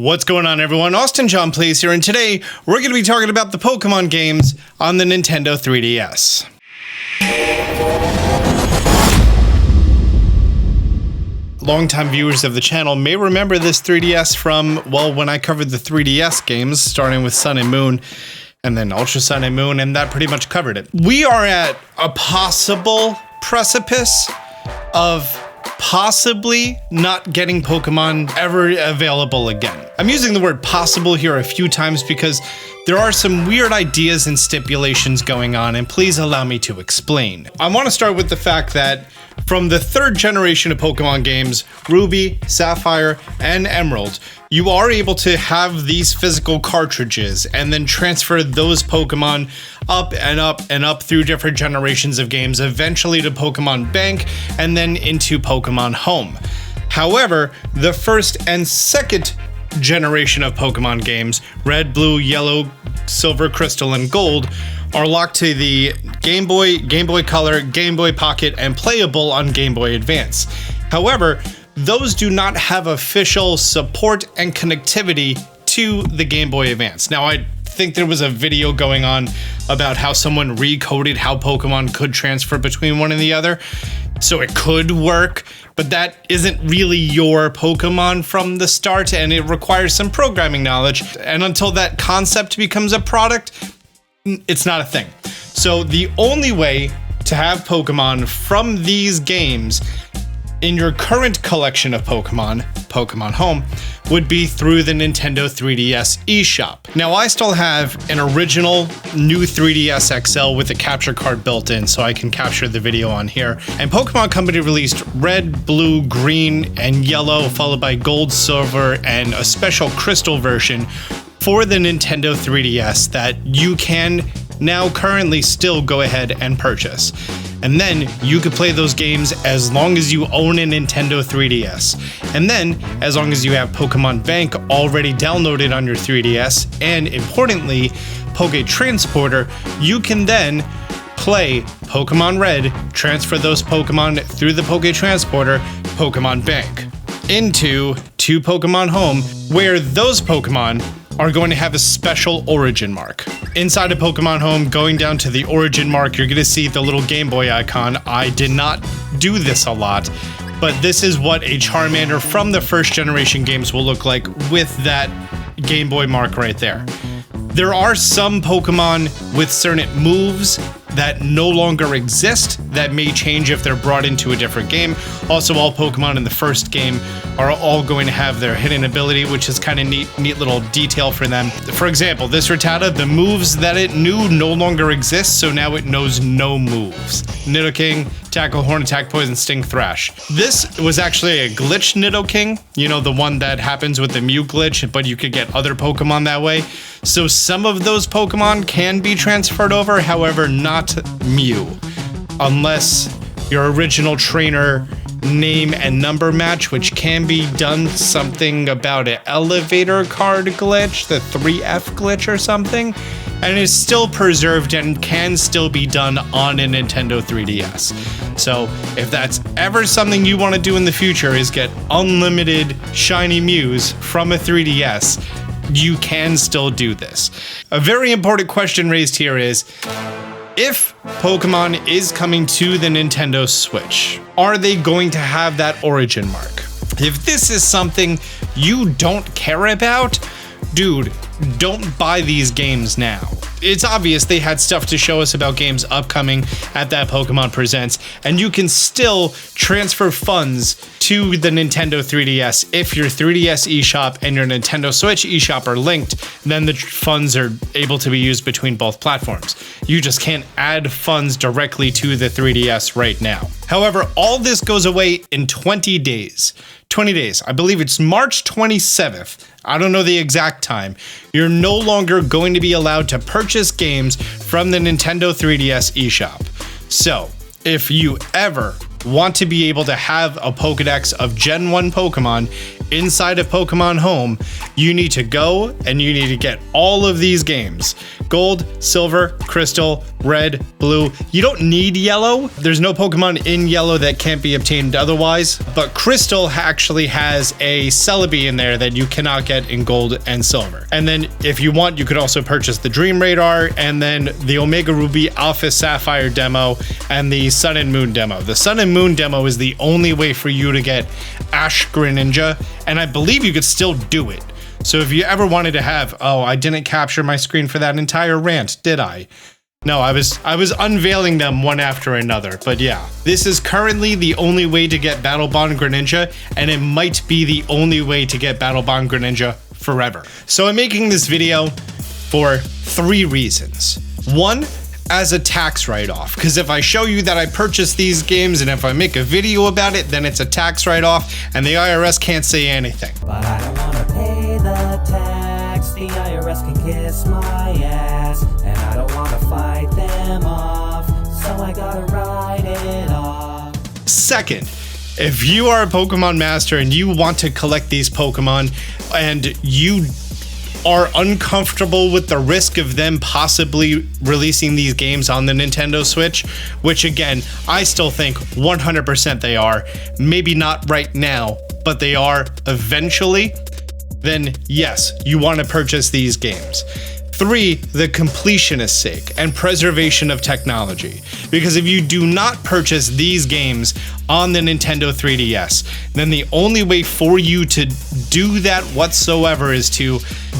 What's going on, everyone? Austin John Plays here, and today we're going to be talking about the Pokemon games on the Nintendo 3DS. Longtime viewers of the channel may remember this 3DS from, well, when I covered the 3DS games, starting with Sun and Moon, and then Ultra Sun and Moon, and that pretty much covered it. We are at a possible precipice of possibly not getting Pokemon ever available again. I'm using the word possible here a few times because there are some weird ideas and stipulations going on, and please allow me to explain. I want to start with the fact that from the third generation of Pokemon games, Ruby, Sapphire, and Emerald, you are able to have these physical cartridges and then transfer those Pokemon up and up and up through different generations of games, eventually to Pokemon Bank and then into Pokemon Home. However, the first and second generation of Pokemon games, Red, Blue, Yellow, Silver, Crystal, and Gold, are locked to the Game Boy, Game Boy Color, Game Boy Pocket, and playable on Game Boy Advance. However, those do not have official support and connectivity to the Game Boy Advance. Now, I think there was a video going on about how someone recoded how Pokemon could transfer between one and the other, so it could work, but that isn't really your Pokemon from the start, and it requires some programming knowledge, and until that concept becomes a product, it's not a thing. So the only way to have Pokemon from these games in your current collection of Pokemon, Pokemon Home, would be through the Nintendo 3DS eShop. Now, I still have an original new 3DS XL with a capture card built in, so I can capture the video on here. And Pokemon Company released Red, Blue, Green, and Yellow, followed by Gold, Silver, and a special Crystal version for the Nintendo 3DS that you can now currently still go ahead and purchase. And then you could play those games as long as you own a Nintendo 3DS. And then, as long as you have Pokemon Bank already downloaded on your 3DS, and importantly, Poke Transporter, you can then play Pokemon Red, transfer those Pokemon through the Poke Transporter, Pokemon Bank, into Pokemon Home, where those Pokemon are going to have a special origin mark. Inside of Pokemon Home, going down to the origin mark, you're going to see the little Game Boy icon. I did not do this a lot, but this is what a Charmander from the first generation games will look like with that Game Boy mark right there. There are some Pokemon with certain moves that no longer exist that may change if they're brought into a different game. Also, all Pokemon in the first game are all going to have their hidden ability, which is kind of neat little detail for them. For example, this Rattata, the moves that it knew no longer exist, so now it knows no moves. Nidoking, Tackle, Horn Attack, Poison, Sting, Thrash. This was actually a glitch Nidoking, you know, the one that happens with the Mew glitch, but you could get other Pokemon that way. So some of those Pokemon can be transferred over, however, not Mew, unless your original trainer name and number match, which can be done something about an elevator card glitch, the 3F glitch or something, and is still preserved and can still be done on a Nintendo 3DS. So if that's ever something you want to do in the future, is get unlimited shiny Mews from a 3DS, you can still do this. A very important question raised here is, if Pokemon is coming to the Nintendo Switch, are they going to have that origin mark? If this is something you don't care about, dude, don't buy these games now. It's obvious they had stuff to show us about games upcoming at that Pokemon Presents, and you can still transfer funds to the Nintendo 3DS. If your 3DS eShop and your Nintendo Switch eShop are linked, then the funds are able to be used between both platforms. You just can't add funds directly to the 3DS right now. However, all this goes away in 20 days. 20 days. I believe it's March 27th. I don't know the exact time. You're no longer going to be allowed to purchase games from the Nintendo 3DS eShop. So, if you ever want to be able to have a Pokedex of Gen 1 Pokemon inside of Pokemon Home, you need to go and you need to get all of these games. Gold, Silver, Crystal, Red, Blue. You don't need Yellow. There's no Pokemon in Yellow that can't be obtained otherwise, but Crystal actually has a Celebi in there that you cannot get in Gold and Silver. And then if you want, you could also purchase the Dream Radar and then the Omega Ruby Alpha Sapphire demo and the Sun and Moon demo. The Sun and Moon demo is the only way for you to get Ash Greninja, and I believe you could still do it. So if you ever wanted to have, oh, I didn't capture my screen for that entire rant, did I? No, I was unveiling them one after another, but yeah. This is currently the only way to get Battle Bond Greninja, and it might be the only way to get Battle Bond Greninja forever. So I'm making this video for 3 reasons. 1, as a tax write-off, because if I show you that I purchased these games and if I make a video about it, then it's a tax write-off and the IRS can't say anything. But I don't want to pay the tax, the IRS can kiss my ass, and I don't want to fight them off, so I gotta write it off. Second, if you are a Pokemon master and you want to collect these Pokemon and you are uncomfortable with the risk of them possibly releasing these games on the Nintendo Switch, which again, I still think 100% they are, maybe not right now, but they are eventually, then yes, you want to purchase these games. 3, the completionist's sake and preservation of technology. Because if you do not purchase these games on the Nintendo 3DS, then the only way for you to do that whatsoever is to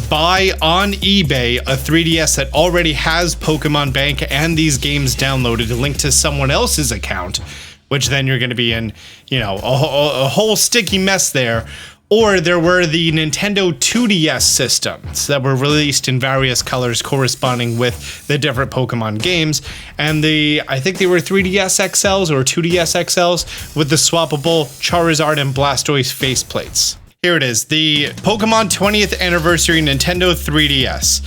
buy on eBay a 3DS that already has Pokemon Bank and these games downloaded linked to someone else's account, which then you're going to be in, you know, a whole sticky mess there. Or there were the Nintendo 2DS systems that were released in various colors corresponding with the different Pokemon games. And I think they were 3DS XLs or 2DS XLs with the swappable Charizard and Blastoise faceplates. Here it is, the Pokemon 20th Anniversary Nintendo 3DS.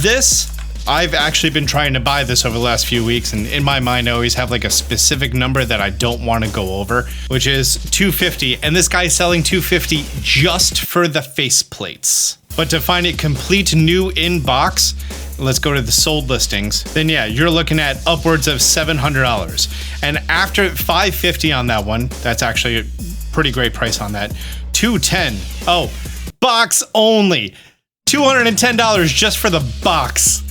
This, I've actually been trying to buy this over the last few weeks, and in my mind I always have like a specific number that I don't want to go over, which is $250, and this guy's selling $250 just for the faceplates. But to find it complete new in box, let's go to the sold listings, then yeah, you're looking at upwards of $700. And after $550 on that one, that's actually a pretty great price on that, $210. Oh, box only. $210 just for the box.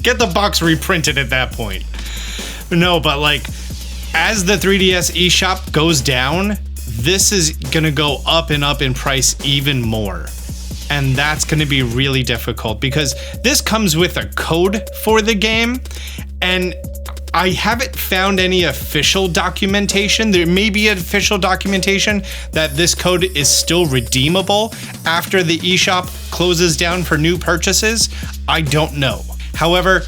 Get the box reprinted at that point. No, but like, as the 3DS eShop goes down, this is gonna go up and up in price even more. And that's gonna be really difficult because this comes with a code for the game, and I haven't found any official documentation. There may be official documentation that this code is still redeemable after the eShop closes down for new purchases. I don't know. However,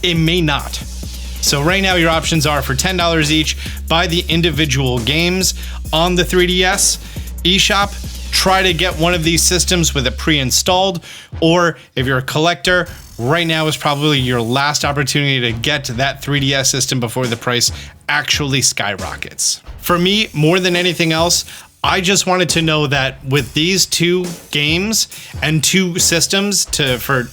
it may not. So right now your options are for $10 each, buy the individual games on the 3DS eShop, try to get one of these systems with it pre-installed, or if you're a collector, right now is probably your last opportunity to get to that 3DS system before the price actually skyrockets. For me, more than anything else, I just wanted to know that with these 2 games and 2 systems for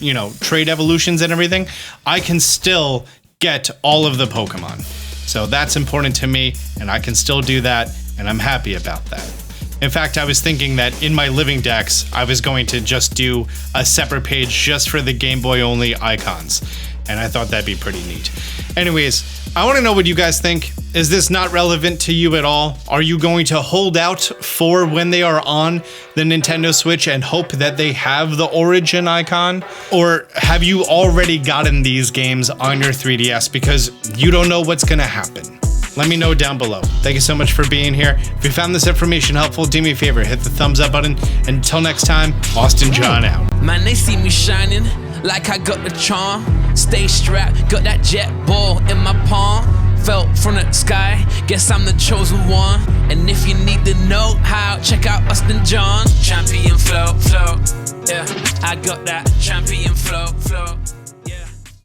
trade evolutions and everything, I can still get all of the Pokemon. So that's important to me, and I can still do that, and I'm happy about that. In fact, I was thinking that in my living decks, I was going to just do a separate page just for the Game Boy only icons, and I thought that'd be pretty neat. Anyways, I want to know what you guys think. Is this not relevant to you at all? Are you going to hold out for when they are on the Nintendo Switch and hope that they have the Origin icon? Or have you already gotten these games on your 3DS because you don't know what's gonna happen? Let me know down below. Thank you so much for being here. If you found this information helpful, do me a favor, hit the thumbs up button. Until next time, Austin John out. Man, they see me shining like I got the charm. Stay strapped, got that jet ball in my palm. Felt from the sky, guess I'm the chosen one. And if you need to know how, check out Austin John. Champion flow, yeah, I got that champion flow.